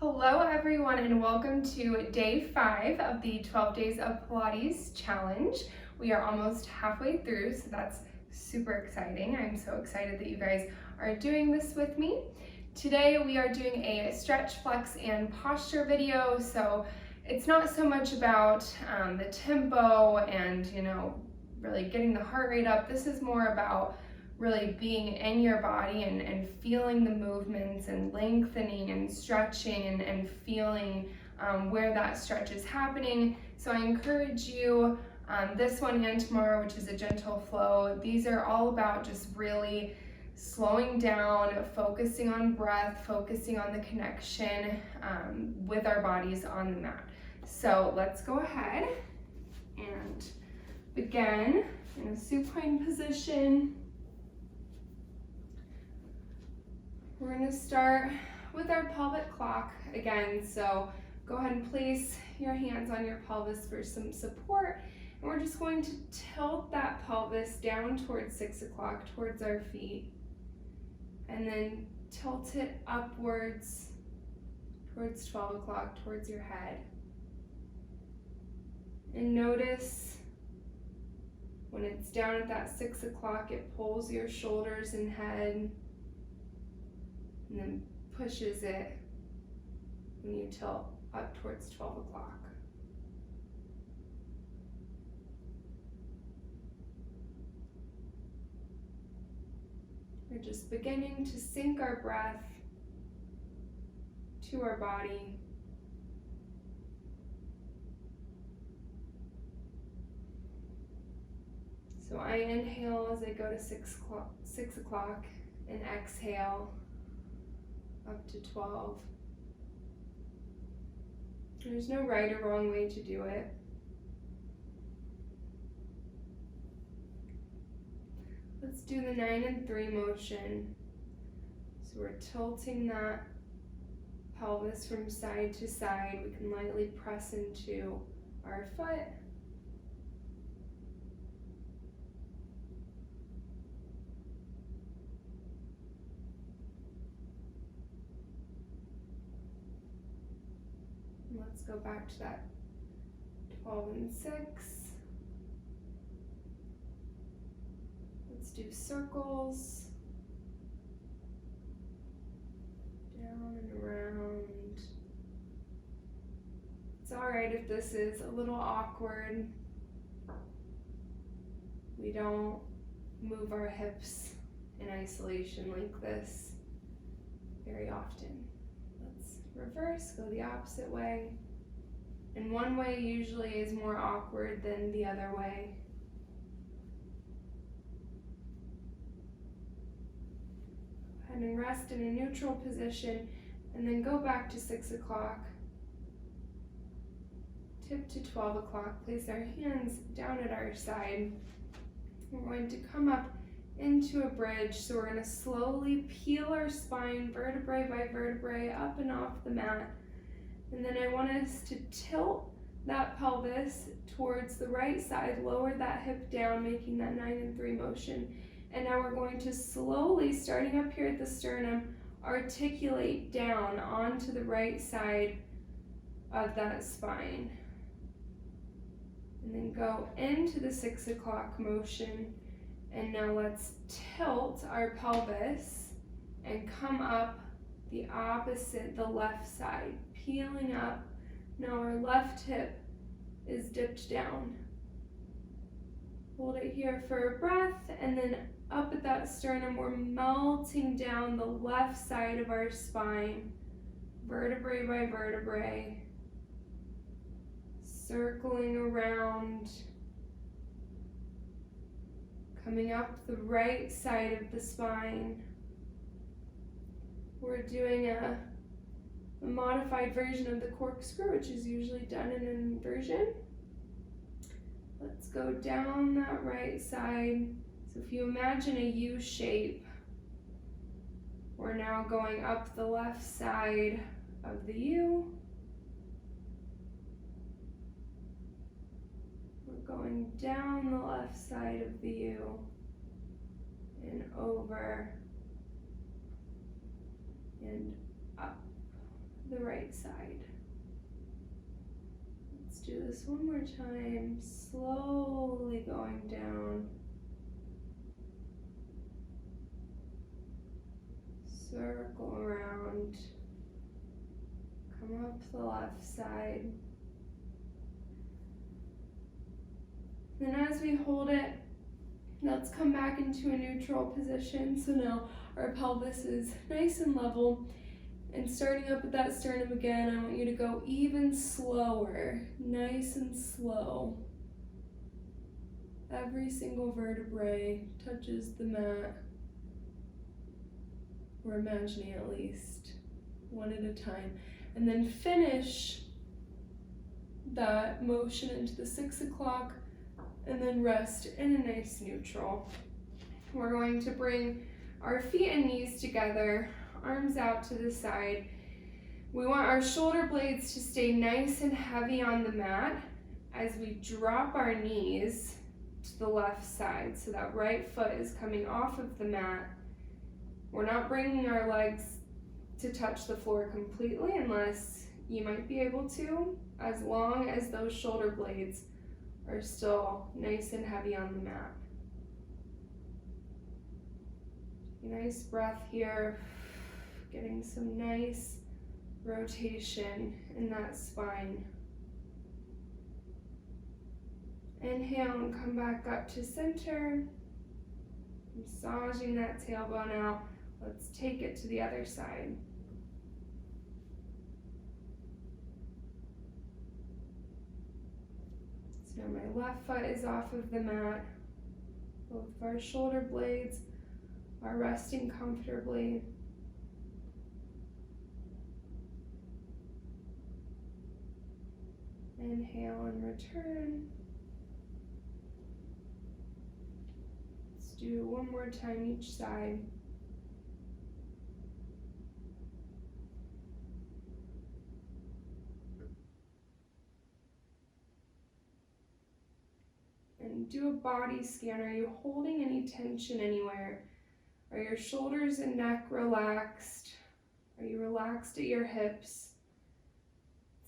Hello everyone and welcome to day 5 of the 12 Days of Pilates Challenge. We are almost halfway through, so that's super exciting. I'm so excited that you guys are doing this with me. Today we are doing a stretch, flex, and posture video, so it's not so much about the tempo and, really getting the heart rate up. This is more about really being in your body and feeling the movements and lengthening and stretching and feeling where that stretch is happening. So I encourage you, this one and tomorrow, which is a gentle flow, these are all about just really slowing down, focusing on breath, focusing on the connection with our bodies on the mat. So let's go ahead and begin in a supine position. We're going to start with our pelvic clock again, so go ahead and place your hands on your pelvis for some support, and we're just going to tilt that pelvis down towards 6 o'clock, towards our feet, and then tilt it upwards towards 12 o'clock, towards your head. And notice when it's down at that 6 o'clock, it pulls your shoulders and head, and then pushes it when you tilt up towards 12 o'clock. We're just beginning to sync our breath to our body. So I inhale as I go to 6 o'clock and exhale up to 12. There's no right or wrong way to do it. Let's do the 9 and 3 motion. So we're tilting that pelvis from side to side. We can lightly press into our foot. Let's go back to that 12 and 6. Let's do circles. Down and around. It's all right if this is a little awkward. We don't move our hips in isolation like this very often. Reverse, go the opposite way. And one way usually is more awkward than the other way. Go ahead and rest in a neutral position, and then go back to 6 o'clock. Tip to 12 o'clock. Place our hands down at our side. We're going to come up into a bridge, so we're going to slowly peel our spine vertebrae by vertebrae up and off the mat, and then I want us to tilt that pelvis towards the right side, lower that hip down, making that 9 and 3 motion. And now we're going to slowly, starting up here at the sternum, articulate down onto the right side of that spine, and then go into the 6 o'clock motion. And now let's tilt our pelvis and come up the opposite, the left side, peeling up. Now our left hip is dipped down. Hold it here for a breath, and then up at that sternum, we're melting down the left side of our spine, vertebrae by vertebrae, circling around, coming up the right side of the spine. We're doing a modified version of the corkscrew, which is usually done in an inversion. Let's go down that right side. So if you imagine a U shape, we're now going up the left side of the U. Going down the left side of the U and over and up the right side. Let's do this one more time, slowly going down. Circle around. Come up the left side. Then as we hold it, let's come back into a neutral position. So now our pelvis is nice and level. And starting up at that sternum again, I want you to go even slower, nice and slow. Every single vertebrae touches the mat, or imagining at least, one at a time. And then finish that motion into the 6 o'clock, and then rest in a nice neutral. We're going to bring our feet and knees together, arms out to the side. We want our shoulder blades to stay nice and heavy on the mat as we drop our knees to the left side. So that right foot is coming off of the mat. We're not bringing our legs to touch the floor completely unless you might be able to, as long as those shoulder blades are still nice and heavy on the mat. Nice breath here, getting some nice rotation in that spine. Inhale and come back up to center, massaging that tailbone out. Let's take it to the other side. So now my left foot is off of the mat. Both of our shoulder blades are resting comfortably. Inhale and return. Let's do one more time each side. And do a body scan. Are you holding any tension anywhere? Are your shoulders and neck relaxed? Are you relaxed at your hips?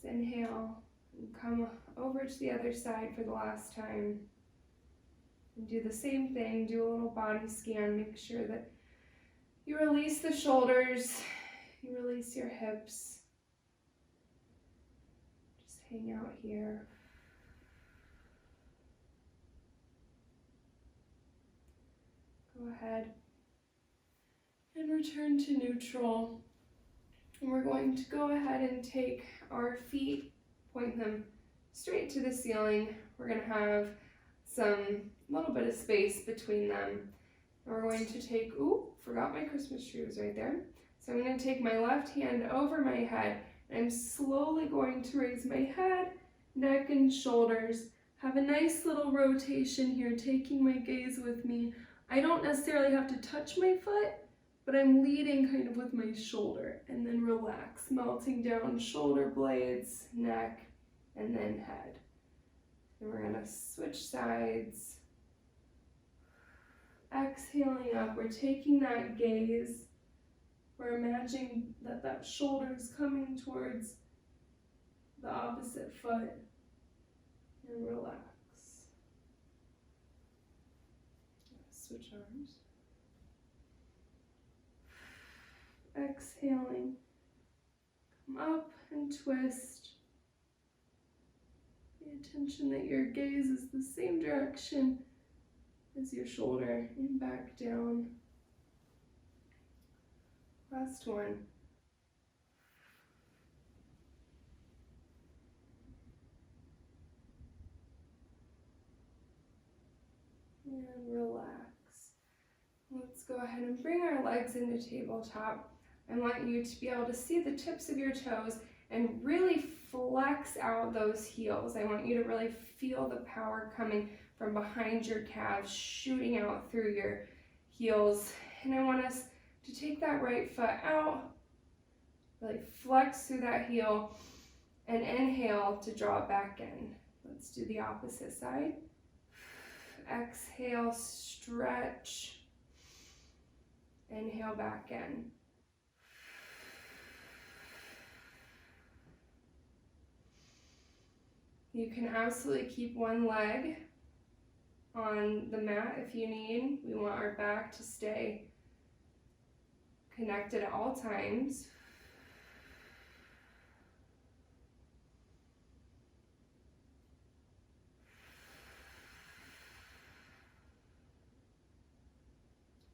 Let's inhale and come over to the other side for the last time. And do the same thing, do a little body scan, make sure that you release the shoulders, you release your hips. Just hang out here. Go ahead and return to neutral. And we're going to go ahead and take our feet, point them straight to the ceiling. We're going to have some little bit of space between them. And we're going to take, forgot my Christmas tree was right there. So I'm going to take my left hand over my head, and I'm slowly going to raise my head, neck, and shoulders. Have a nice little rotation here, taking my gaze with me. I don't necessarily have to touch my foot, but I'm leading kind of with my shoulder, and then relax, melting down shoulder blades, neck, and then head. And we're gonna switch sides. Exhaling up, we're taking that gaze. We're imagining that that shoulder is coming towards the opposite foot, and relax. Switch arms. Exhaling, come up and twist. Pay attention that your gaze is the same direction as your shoulder, and back down. Last one. And relax. Let's go ahead and bring our legs into tabletop. I want you to be able to see the tips of your toes and really flex out those heels. I want you to really feel the power coming from behind your calves, shooting out through your heels. And I want us to take that right foot out, really flex through that heel, and inhale to draw it back in. Let's do the opposite side. Exhale, stretch. Inhale back in. You can absolutely keep one leg on the mat if you need. We want our back to stay connected at all times.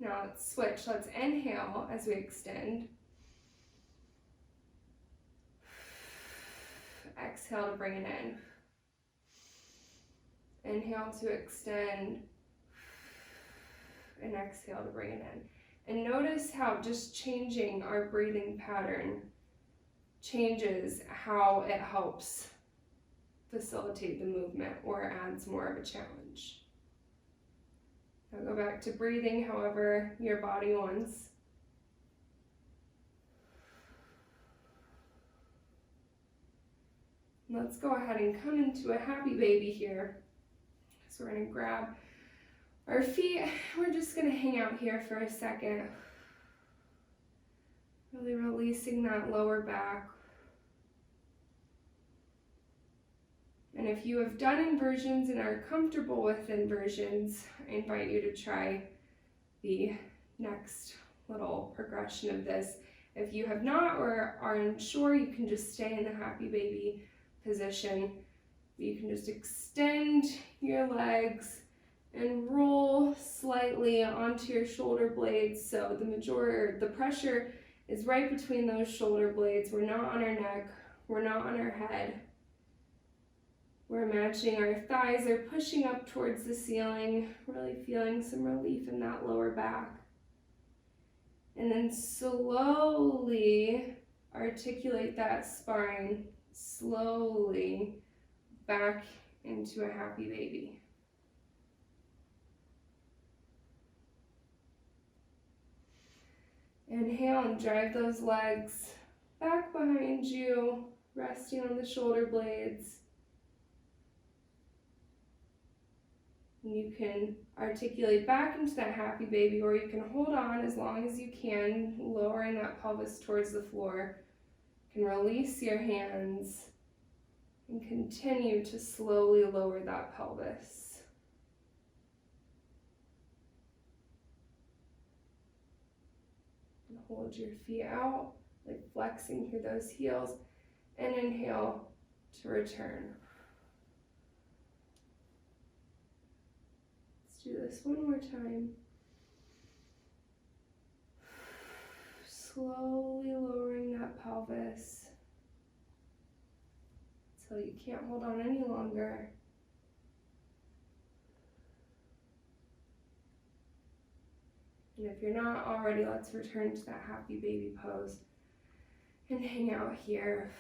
Now let's switch. Let's inhale as we extend. Exhale to bring it in. Inhale to extend. And exhale to bring it in. And notice how just changing our breathing pattern changes how it helps facilitate the movement or adds more of a challenge. Now go back to breathing however your body wants. Let's go ahead and come into a happy baby here. So we're going to grab our feet. We're just going to hang out here for a second. Really releasing that lower back. And if you have done inversions and are comfortable with inversions, I invite you to try the next little progression of this. If you have not or are unsure, you can just stay in the happy baby position. You can just extend your legs and roll slightly onto your shoulder blades. So the pressure is right between those shoulder blades. We're not on our neck, we're not on our head. We're imagining our thighs are pushing up towards the ceiling, really feeling some relief in that lower back. And then slowly articulate that spine, slowly back into a happy baby. Inhale and drive those legs back behind you, resting on the shoulder blades. You can articulate back into that happy baby, or you can hold on as long as you can, lowering that pelvis towards the floor. You can release your hands and continue to slowly lower that pelvis. And hold your feet out, like flexing through those heels, and inhale to return. Do this one more time. Slowly lowering that pelvis until you can't hold on any longer. And if you're not already, let's return to that happy baby pose and hang out here.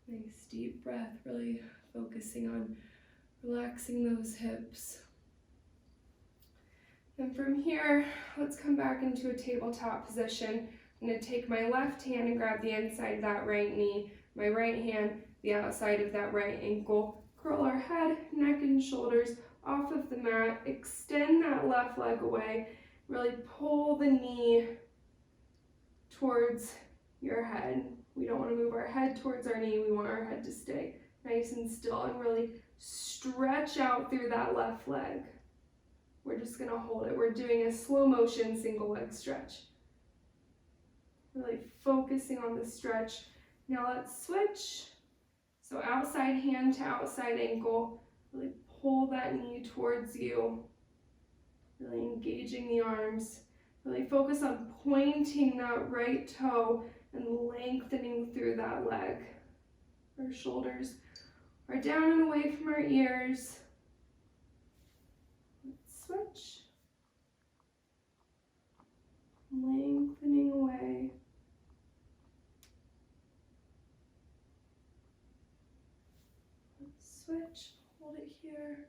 Nice deep breath, really focusing on relaxing those hips. And from here, let's come back into a tabletop position. I'm going to take my left hand and grab the inside of that right knee, my right hand, the outside of that right ankle. Curl our head, neck, and shoulders off of the mat. Extend that left leg away. Really pull the knee towards your head. We don't want to move our head towards our knee. We want our head to stay nice and still and really stretch out through that left leg. We're just going to hold it. We're doing a slow motion single leg stretch. Really focusing on the stretch. Now let's switch. So outside hand to outside ankle. Really pull that knee towards you. Really engaging the arms. Really focus on pointing that right toe and lengthening through that leg. Our shoulders are down and away from our ears. Let's switch. Lengthening away. Let's switch. Hold it here.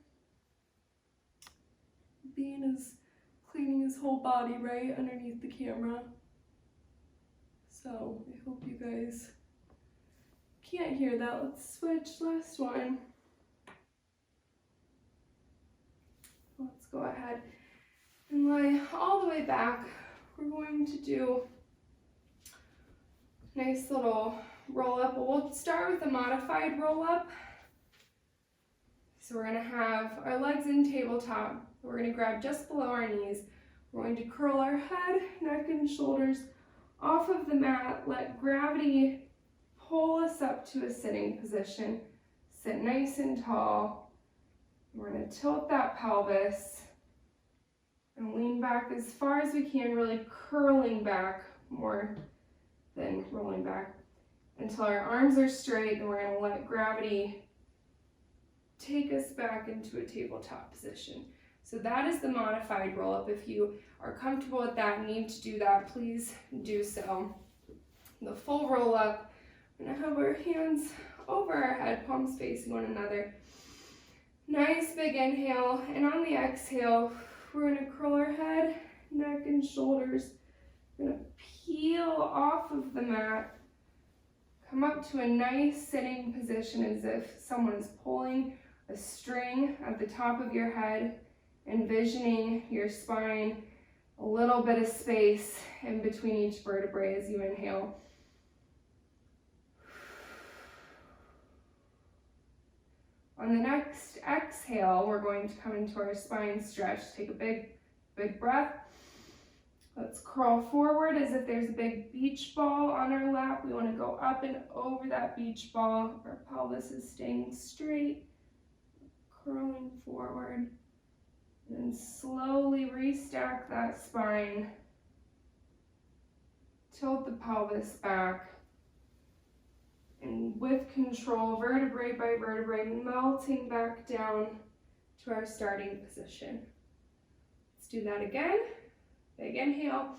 Bean is cleaning his whole body right underneath the camera. So I hope you guys can't hear that. Let's switch. Last one. Let's go ahead and lie all the way back. We're going to do Nice little roll up. We'll start with a modified roll up. So we're gonna have our legs in tabletop. We're gonna grab just below our knees. We're going to curl our head, neck, and shoulders off of the mat. Let gravity pull us up to a sitting position. Sit nice and tall. We're gonna tilt that pelvis and lean back as far as we can, really curling back more than rolling back until our arms are straight, and we're gonna let gravity take us back into a tabletop position. So that is the modified roll up. If you are comfortable with that and need to do that, please do so. The full roll up, we're gonna have our hands over our head, palms facing one another. Nice big inhale, and on the exhale, we're gonna curl our head, neck, and shoulders. We're gonna peel off of the mat, come up to a nice sitting position as if someone is pulling a string at the top of your head, envisioning your spine, a little bit of space in between each vertebrae as you inhale. On the next exhale, we're going to come into our spine stretch. Take a big breath. Let's curl forward as if there's a big beach ball on our lap. We want to go up and over that beach ball. Our pelvis is staying straight, curling forward. And then slowly restack that spine. Tilt the pelvis back. And with control, vertebrae by vertebrae, melting back down to our starting position. Let's do that again. Big inhale.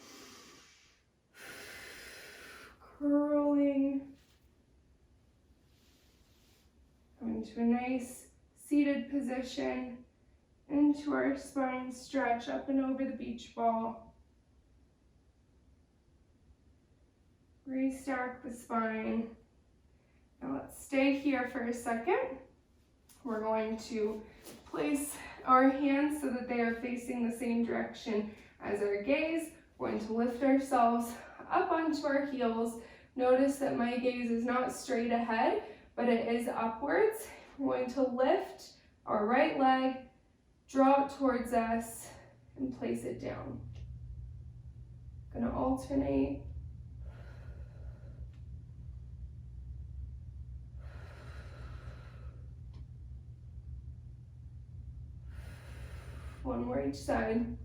Curling. Coming to a nice seated position. Into our spine stretch, up and over the beach ball. Restack the spine. Now let's stay here for a second. We're going to place our hands so that they are facing the same direction as our gaze. We're going to lift ourselves up onto our heels. Notice that my gaze is not straight ahead, but it is upwards. We're going to lift our right leg, draw it towards us, and place it down. Gonna alternate. One more each side.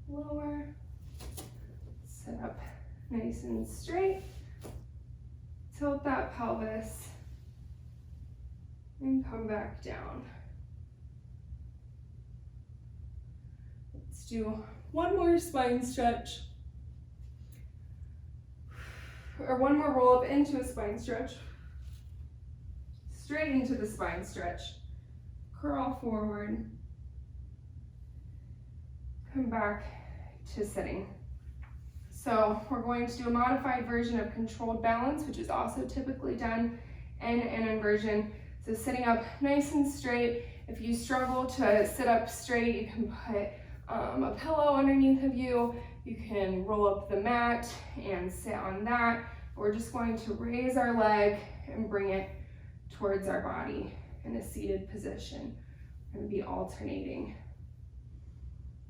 Lower. Sit up nice and straight. Tilt that pelvis and come back down. Let's do one more spine stretch, or one more roll up into a spine stretch. Straight into the spine stretch. Curl forward. Come back to sitting. So we're going to do a modified version of controlled balance, which is also typically done in an inversion. So sitting up nice and straight. If you struggle to sit up straight, you can put a pillow underneath of you. You can roll up the mat and sit on that. We're just going to raise our leg and bring it towards our body in a seated position. We're going to be alternating.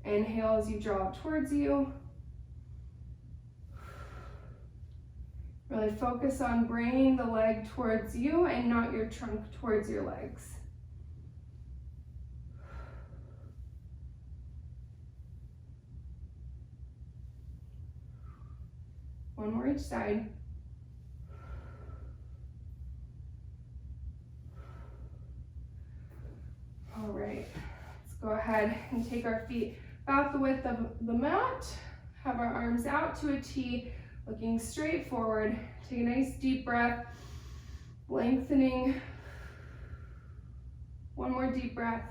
Inhale as you draw it towards you. Really focus on bringing the leg towards you and not your trunk towards your legs. One more each side. All right, let's go ahead and take our feet about the width of the mat. Have our arms out to a T, looking straight forward. Take a nice deep breath, lengthening. One more deep breath.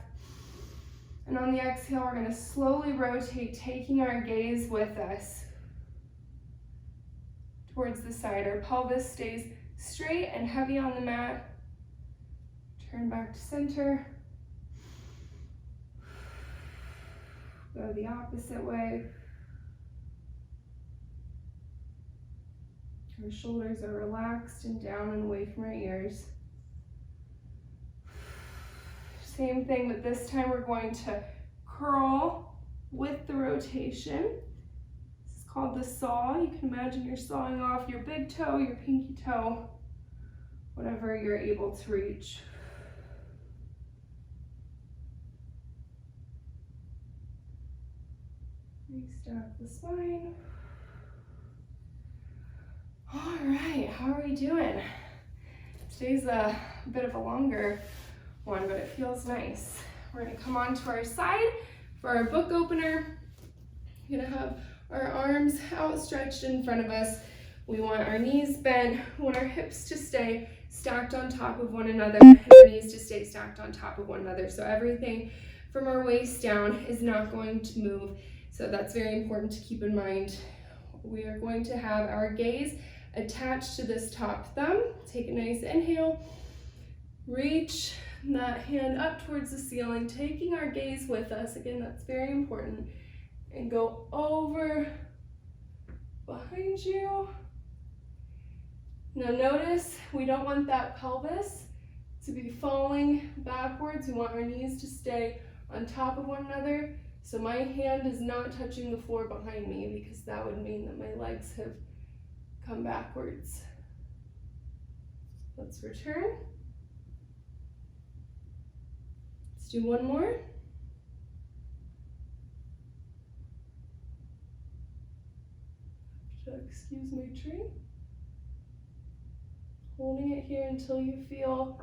And on the exhale, we're gonna slowly rotate, taking our gaze with us towards the side. Our pelvis stays straight and heavy on the mat. Turn back to center. Go the opposite way. Our shoulders are relaxed and down and away from our ears. Same thing, but this time we're going to curl with the rotation. This is called the saw. You can imagine you're sawing off your big toe, your pinky toe, whatever you're able to reach. Restack the spine. All right, how are we doing? Today's a bit of a longer one, but it feels nice. We're gonna come onto our side for our book opener. We're gonna have our arms outstretched in front of us. We want our knees bent. We want our hips to stay stacked on top of one another, and our knees to stay stacked on top of one another. So everything from our waist down is not going to move. So that's very important to keep in mind. We are going to have our gaze attached to this top thumb. Take a nice inhale. Reach that hand up towards the ceiling, taking our gaze with us. Again, that's very important. And go over behind you. Now notice, we don't want that pelvis to be falling backwards. We want our knees to stay on top of one another. So my hand is not touching the floor behind me, because that would mean that my legs have come backwards. Let's return. Let's do one more. Excuse my tree. Holding it here until you feel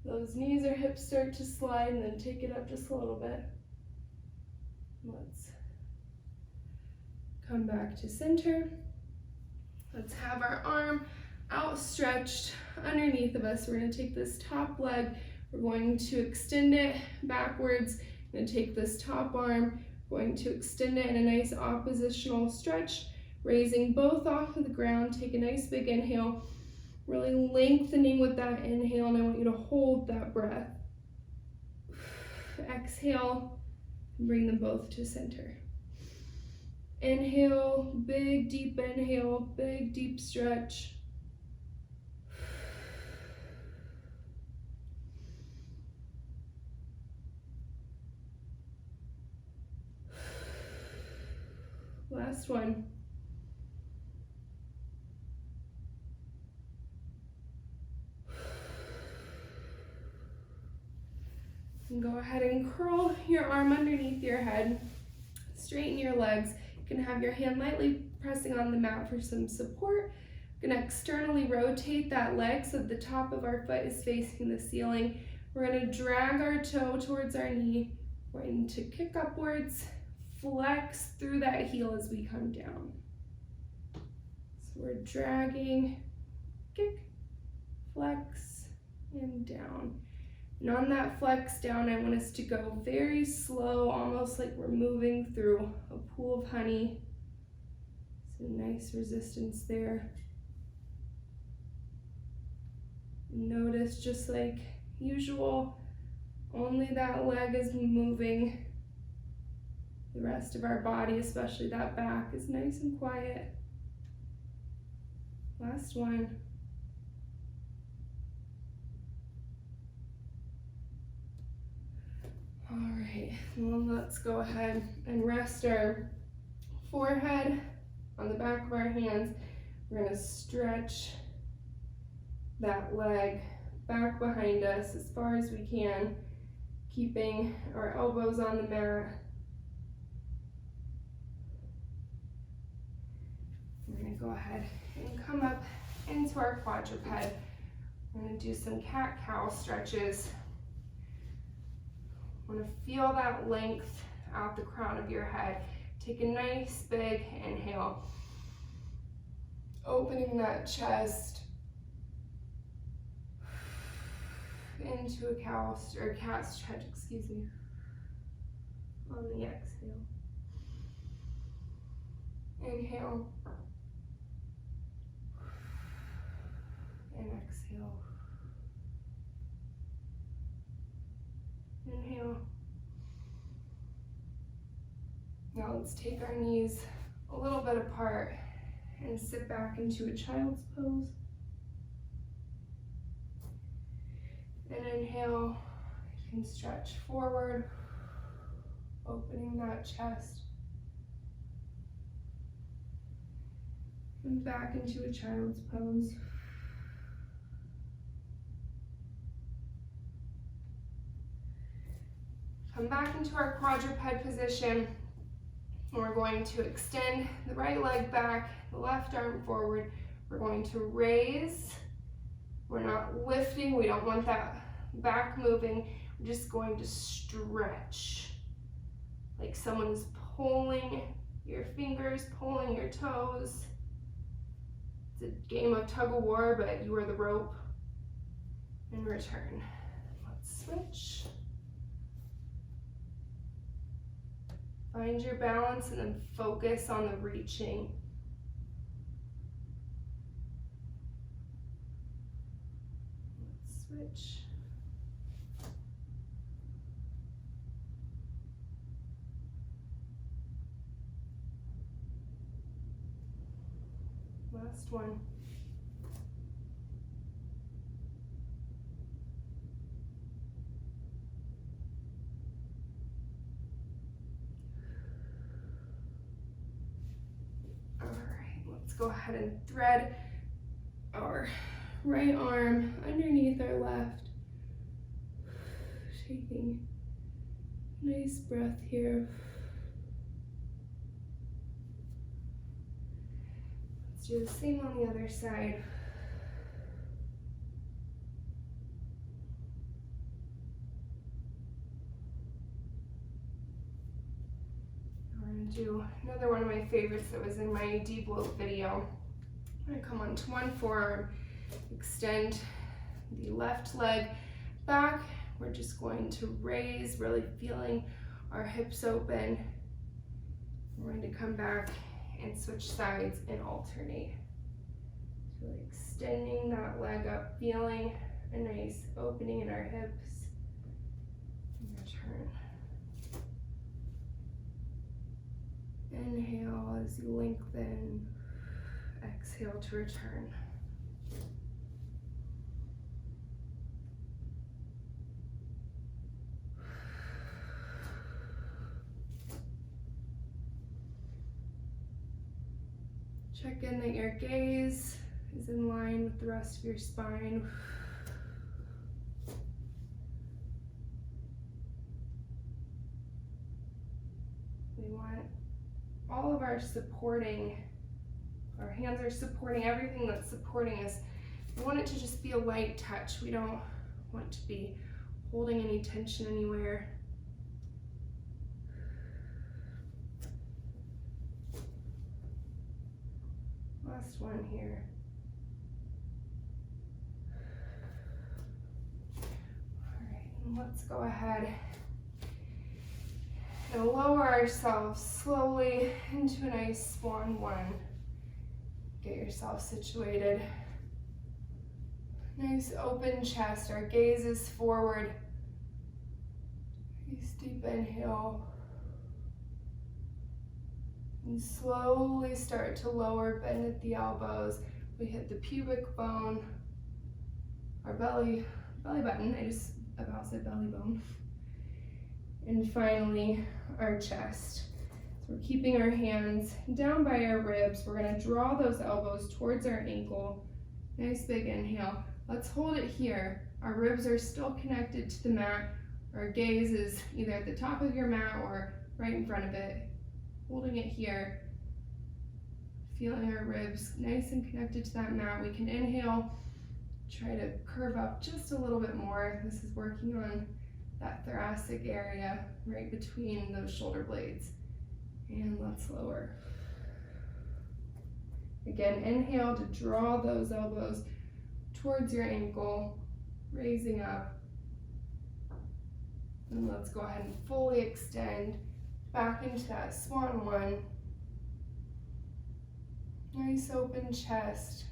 those knees or hips start to slide, and then take it up just a little bit. Let's come back to center. Let's have our arm outstretched underneath of us. We're going to take this top leg, we're going to extend it backwards. We're going to take this top arm, going to extend it in a nice oppositional stretch, raising both off of the ground. Take a nice big inhale, really lengthening with that inhale, and I want you to hold that breath. Exhale, and bring them both to center. Inhale, big deep inhale, big deep stretch. Last one. And go ahead and curl your arm underneath your head. Straighten your legs. You can have your hand lightly pressing on the mat for some support. We're going to externally rotate that leg so the top of our foot is facing the ceiling. We're going to drag our toe towards our knee. We're going to kick upwards, flex through that heel as we come down. So we're dragging, kick, flex, and down. And on that flex down, I want us to go very slow, almost like we're moving through a pool of honey. So nice resistance there. Notice, just like usual, only that leg is moving. The rest of our body, especially that back, is nice and quiet. Last one. All right, well, let's go ahead and rest our forehead on the back of our hands. We're gonna stretch that leg back behind us as far as we can, keeping our elbows on the mat. We're gonna go ahead and come up into our quadruped. We're gonna do some cat-cow stretches. Want to feel that length out the crown of your head. Take a nice big inhale, opening that chest into a cat stretch, excuse me, on the exhale. Inhale and exhale. Inhale let's take our knees a little bit apart and sit back into a child's pose. And inhale, you can stretch forward, opening that chest. And back into a child's pose. Come back into our quadruped position. We're going to extend the right leg back, the left arm forward. We're going to raise. We're not lifting. We don't want that back moving. We're just going to stretch. Like someone's pulling your fingers, pulling your toes. It's a game of tug of war, but you are the rope. And return. Let's switch. Find your balance and then focus on the reaching. Let's switch. Last one. Go ahead and thread our right arm underneath our left. Taking a nice breath here. Let's do the same on the other side. Do another one of my favorites that was in my deep loop video. I'm going to come onto one forearm, extend the left leg back. We're just going to raise, really feeling our hips open. We're going to come back and switch sides and alternate. So really extending that leg up, feeling a nice opening in our hips. And return. Inhale as you lengthen, exhale to return. Check in that your gaze is in line with the rest of your spine. We want all of our hands are supporting everything that's supporting us. We want it to just be a light touch. We don't want to be holding any tension anywhere. Last one here. All right, and let's go ahead and lower ourselves slowly into a nice swan one. Get yourself situated. Nice open chest. Our gaze is forward. Nice deep inhale. And slowly start to lower, bend at the elbows. We hit the pubic bone, our belly button. I just about said belly bone. And finally, our chest. So we're keeping our hands down by our ribs. We're going to draw those elbows towards our ankle. Nice big inhale. Let's hold it here. Our ribs are still connected to the mat. Our gaze is either at the top of your mat or right in front of it. Holding it here. Feeling our ribs nice and connected to that mat. We can inhale. Try to curve up just a little bit more. This is working on that thoracic area right between those shoulder blades. And let's lower. Again, inhale to draw those elbows towards your ankle, raising up. And let's go ahead and fully extend back into that swan one. Nice open chest.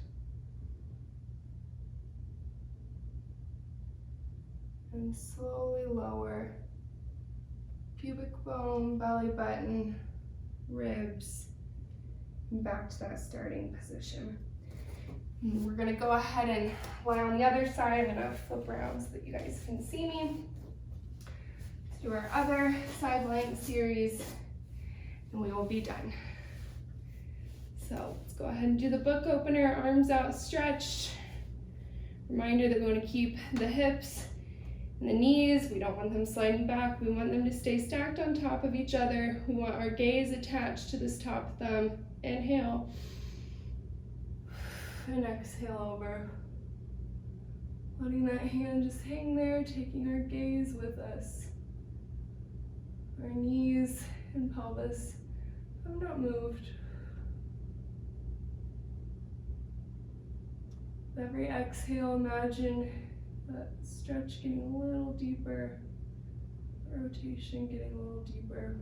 And slowly lower. Pubic bone, belly button, ribs, and back to that starting position. And we're gonna go ahead and lie on the other side. I'm gonna flip around so that you guys can see me. Let's do our other side plank series, and we will be done. So let's go ahead and do the book opener, arms outstretched. Reminder that we want to keep the hips and the knees, we don't want them sliding back. We want them to stay stacked on top of each other. We want our gaze attached to this top thumb. Inhale. And exhale over. Letting that hand just hang there, taking our gaze with us. Our knees and pelvis have not moved. Every exhale, imagine that stretch getting a little deeper, rotation getting a little deeper.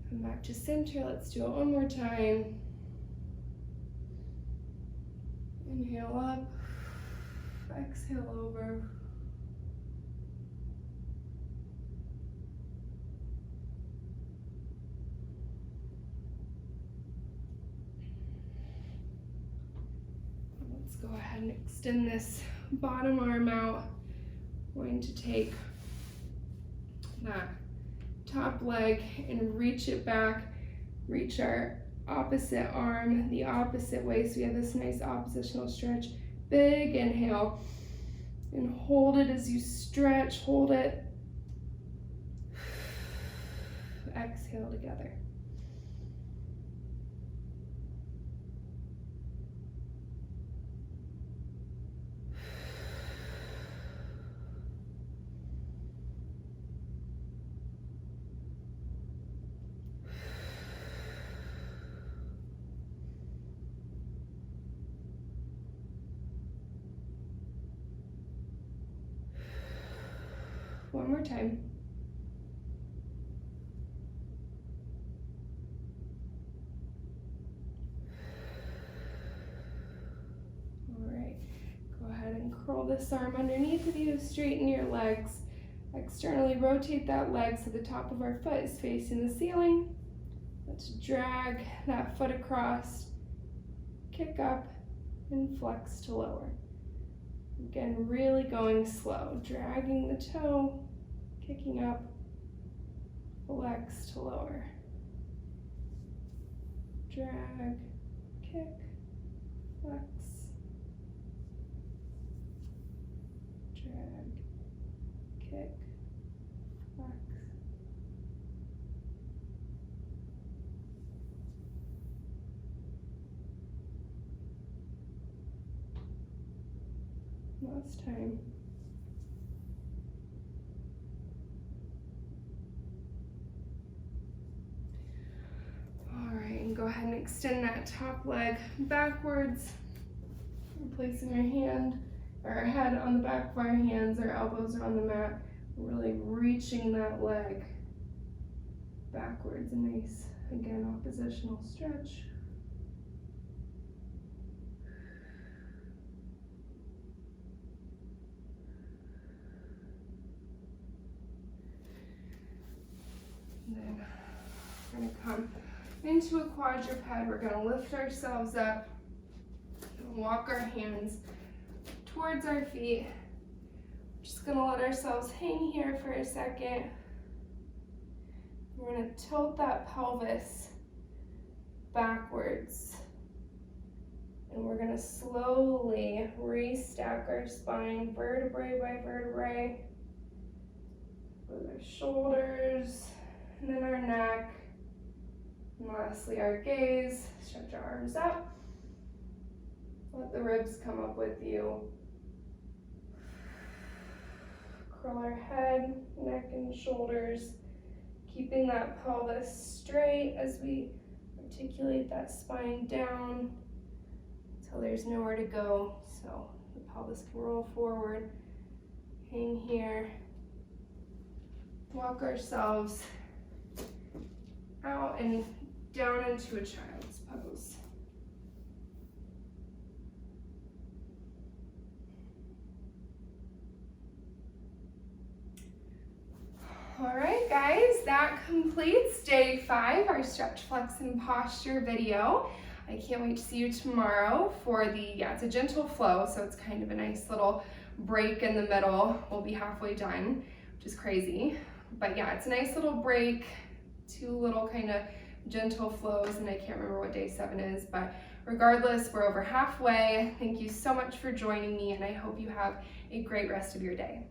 Come back to center, let's do it one more time. Inhale up, exhale over. Let's go ahead and extend this bottom arm out. We're going to take that top leg and reach it back, reach our opposite arm the opposite way, so we have this nice oppositional stretch. Big inhale, and hold it as you stretch, hold it. Exhale together. One more time. All right, go ahead and curl this arm underneath of you, straighten your legs. Externally rotate that leg so the top of our foot is facing the ceiling. Let's drag that foot across, kick up, and flex to lower. Again, really going slow, dragging the toe, kicking up, flex to lower. Drag, kick, flex. Drag, kick, flex. Last time. All right, and go ahead and extend that top leg backwards. We're placing our head on the back of our hands, our elbows are on the mat. We're really reaching that leg backwards. A nice, again, oppositional stretch. And then we're going to come into a quadruped. We're going to lift ourselves up and walk our hands towards our feet. We're just going to let ourselves hang here for a second. We're going to tilt that pelvis backwards. And we're going to slowly restack our spine vertebrae by vertebrae. With our shoulders, and then our neck, and lastly our gaze. Stretch our arms up, let the ribs come up with you. Curl our head, neck, and shoulders, keeping that pelvis straight as we articulate that spine down until there's nowhere to go, so the pelvis can roll forward. Hang here. Walk ourselves out and down into a child's pose. All right, guys, that completes day 5, our stretch, flex, and posture video. I can't wait to see you tomorrow for it's a gentle flow, so it's kind of a nice little break in the middle. We'll be halfway done, which is crazy. But yeah, it's a nice little break, 2 little kind of gentle flows, and I can't remember what day 7 is, but regardless, we're over halfway. Thank you so much for joining me, and I hope you have a great rest of your day.